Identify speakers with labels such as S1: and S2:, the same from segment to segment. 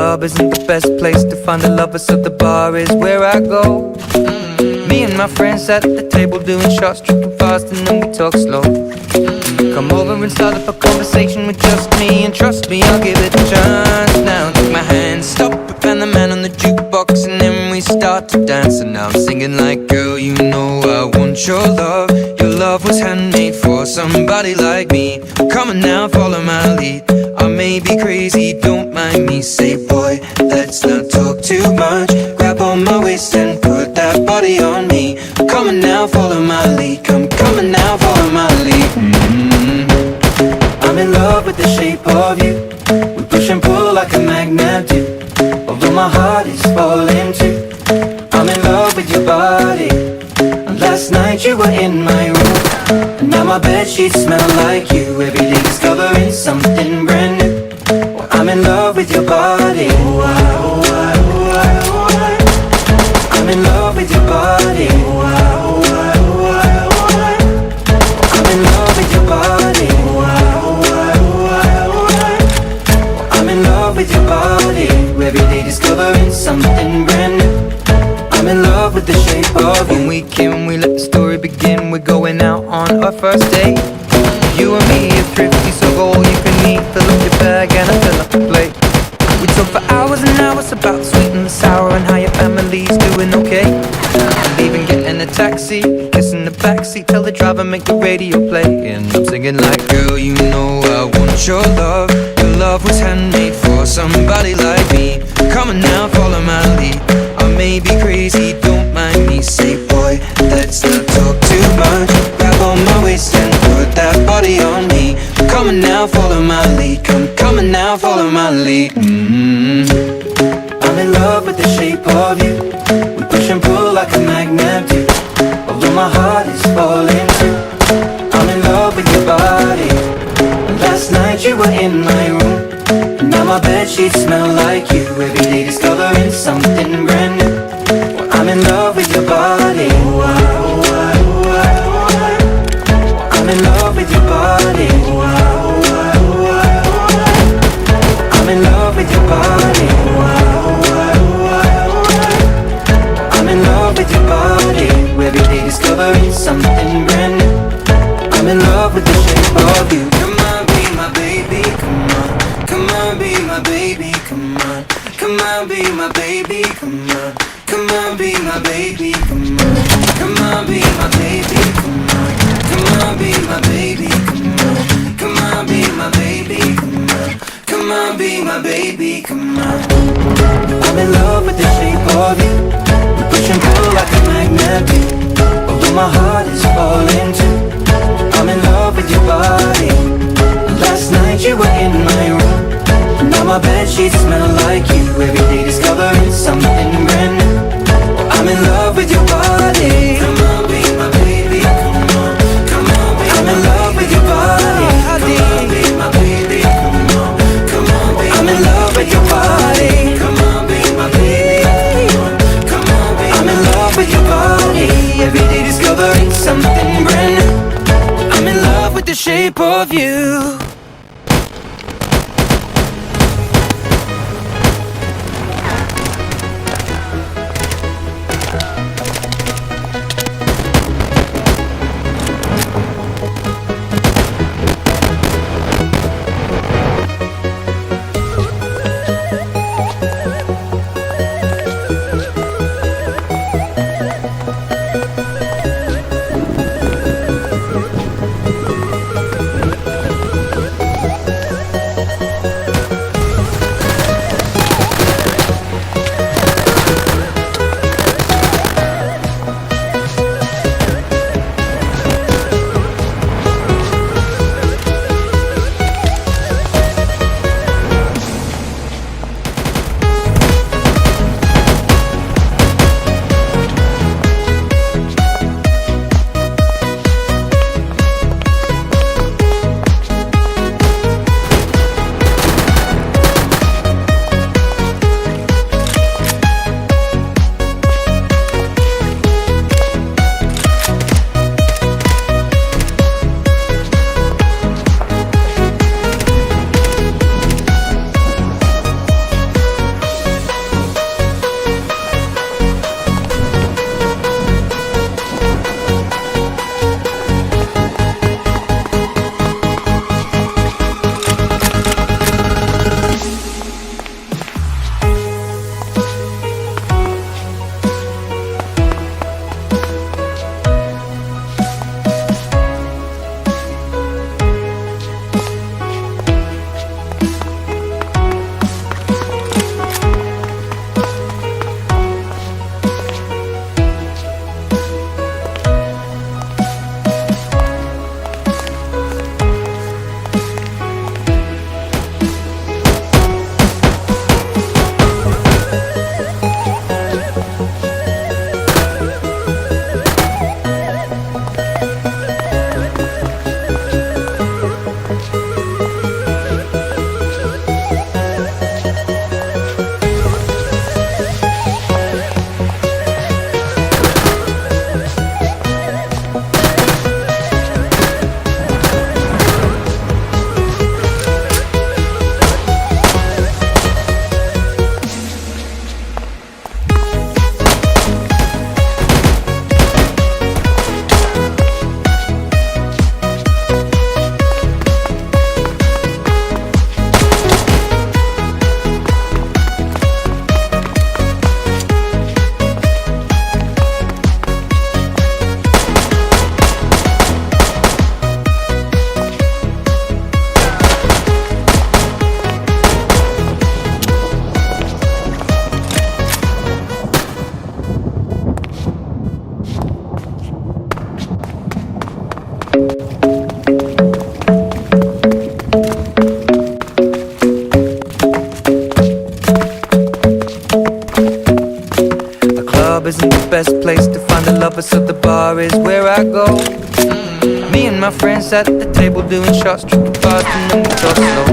S1: club isn't the best place to find a lover, so the bar is where I go. Me and my friends at the table doing shots, tripping fast, and then we talk slow. Come over and start up a conversation with just me, and trust me, I'll give it a chance. Now take my hand, stop it, and the man on the jukebox, and then we start to dance. And now I'm singing like, girl, you know I want your love. Your love was handmade for somebody like me. Come on now, follow my lead. I may be crazy, don't mind me. Say, boy, let's not talk too much. Grab on my waist and put that body on me. Come on now, follow my lead. Come on now, follow my lead. I'm in love with the shape of you. We push and pull like a magnet do. Although my heart is falling too. I'm in love with your body. Last night you were in my room, and now my bedsheets smell like you. Every day discovering something brand new. Well, I'm in love with your body. Oh, I, oh, I, oh, I, oh, I. I'm in love with your body. Oh, I, oh, I, oh, I, oh, I. I'm in love with your body. Oh, I, oh, I, oh, I, oh, I. I'm in love with your body. Every day discovering something brand new. I'm in love with the shape of you. When we came, we let the story begin. We're going out on our first date. You and me are thrifty, so go all you can eat. Fill up your bag and I fill up the plate. We talk for hours and hours about the sweet and the sour, and how your family's doing okay. And even getting a taxi, kissing the backseat, tell the driver drive and make the radio play. And I'm singing like, girl, you know I want your love. Your love was handmade for somebody like me. Come on now, follow my lead. I may be crazy, don't mind me. Say, boy, let's not talk too much. Grab on my waist and put that body on me. Come on now, follow my lead. Come on now, follow my lead. I'm in love with the shape of you. We push and pull like a magnet do. Although my heart is falling too. I'm in love with your body. Last night you were in my room. And now my bedsheets smell like you. Every day discovering something brand new. Well, I'm in love with your body. I'm in love with your body. I'm in love with your body. I'm in love with your body. Every day discovering something brand new. I'm in love with the shape of you. Come on, be my baby, come on. Come on, be my baby, come on. Come on, be my baby, come on. Come on, be my baby, come on. Come on, be my baby, come on. Come on, be my baby, come on. Come on, be my baby, come on. Come on, be my baby, come on. I'm in love with the shape of you. We push and pull like a magnet do. Although my heart is falling too. I'm in love with your body. Last night you were in my room. Now my bedsheets smell like you. Every day discovering something brand new. I'm in love with your body. Come on, be my baby, come on. Come on, be I'm in love with your body. Come on, be my baby, come on. Come on, be I'm in love with your body. Come on, be my baby, come on. Come on, be I'm in love with your body. Every day discovering something brand new. I'm in love with the shape of you. best place to find a lover, so the bar is where I go. Me and my friends at the table doing shots, tripping fast, and then we talk slow.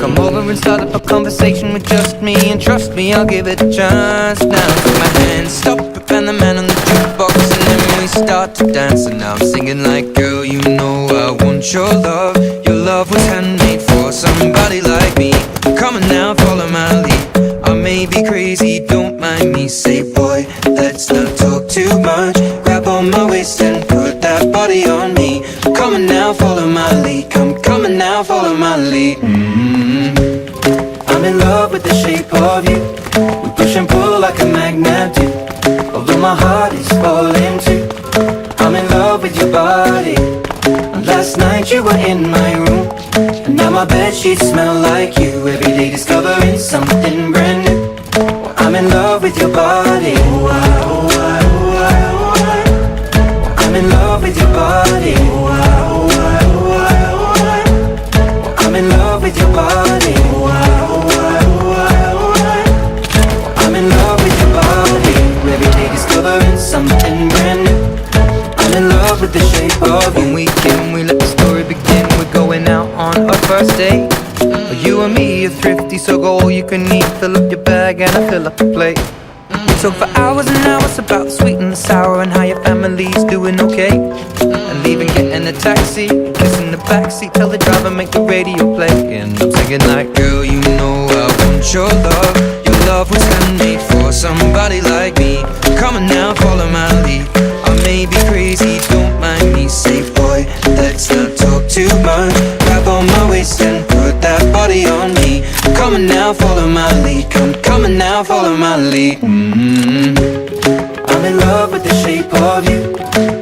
S1: Come over and start up a conversation with just me, and trust me, I'll give it a chance. Now take my hand, stop it, and the man on the jukebox, and then we start to dance. And now I'm singing like, girl, you know I want your love. Your love was handmade for somebody like me. Come on now, follow my lead. I may be crazy, don't mind me. Say, boy, let's not talk too much. Grab on my waist and put that body on me. Come on now, follow my lead. Come on now, follow my lead. I'm in love with the shape of you. We push and pull like a magnet do. Although my heart is falling too. I'm in love with your body. Last night you were in my room, and now my bedsheets smell like you. Every day discovering something brand new. I'm in love with your body. I'm in love with your body. I'm in love with your body. I'm in love with your body. Every day discovering something brand new. I'm in love with the shape of you. When we came, we let the story begin. We're going out on our first date. You and me are thrifty, so go all you can eat. Fill up your bag and I fill up the plate. We talk for hours and hours about the sweet and the sour, and how your family's doing okay. And leaving, getting a taxi, kissing the backseat, tell the driver make the radio play. And I'm singing like, girl, you know I want your love. Your love was handmade for somebody like me. Come on now, follow my lead. I may be crazy, don't mind me. Say, boy, let's not talk too much. Grab on my waist and put that body on me. Come on now, follow my lead. Come on now, follow my lead. I'm in love with the shape of you.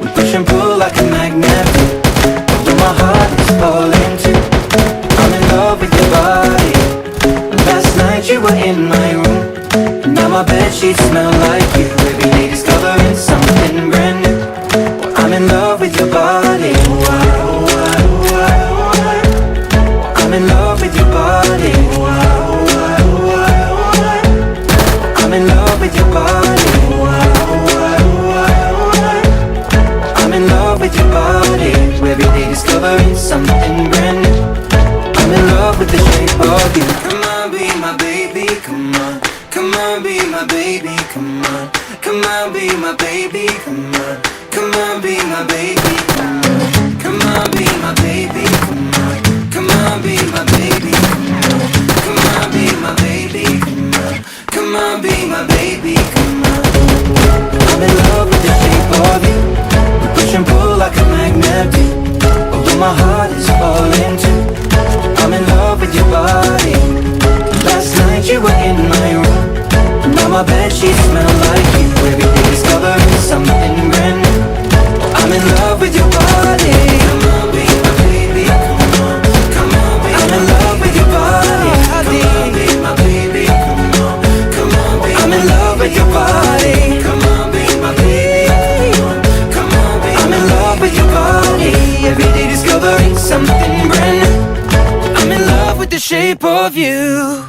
S1: We push and pull like a magnet do. Although my heart is falling too. I'm in love with your body. Last night you were in my room, and now my bedsheets smell like you. Every day discovering something brand new. I'm in love with your body. I'm in love with your body. I'm in love with your body. I'm in love with your body. Every day discovering something brand new. I'm in love with the shape of you. Come on, be my baby, come on. Come on, be my baby, come on. Come on, be my baby, come on. Come on, be my baby, come on. Come on, be my baby, come on. Come on, be my baby, come on. Come on, be my baby, come on. Come on, be my baby, come on. I'm in love with the shape of you. We push and pull like a magnet do. Although my heart is falling too. I'm in love with your body. Last night you were in my room, now my bedsheets smell like you. Every day discovering something brand new. I'm in love with your body. Come on, be my baby, come on. Come on, be I'm in love with your body. Come on, be my baby, come on. Come on, be I'm in love with your body. Come on, be my baby, come on. Come on, be I'm in love with your body. Every day discovering something brand new. I'm in love with the shape of you.